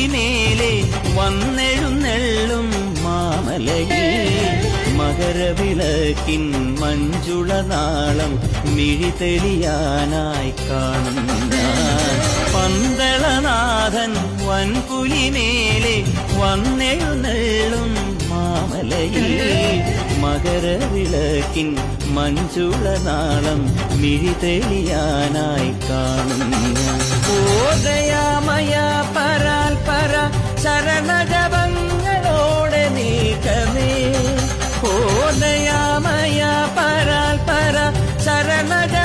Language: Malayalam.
വൻപുലിമേലെ വന്നെഴുന്നെള്ളും മാമലയിൽ മകരവിളക്കിൻ മഞ്ജുളനാളം മിഴി തെളിയാനായി കാണുന്ന പന്തളനാഥൻ വൻപുലിമേലെ വന്നെഴുന്നെള്ളും മാമലയിൽ മകരവിളക്കിൻ മഞ്ജുളനാളം മിഴി തെളിയാനായി കാണുന്ന ഓദയാമയ പരാൽ പര ശരണജപങ്ങളോടെ നീക്കമേ ഓദയാമയ പരാൽ പര ശരണജ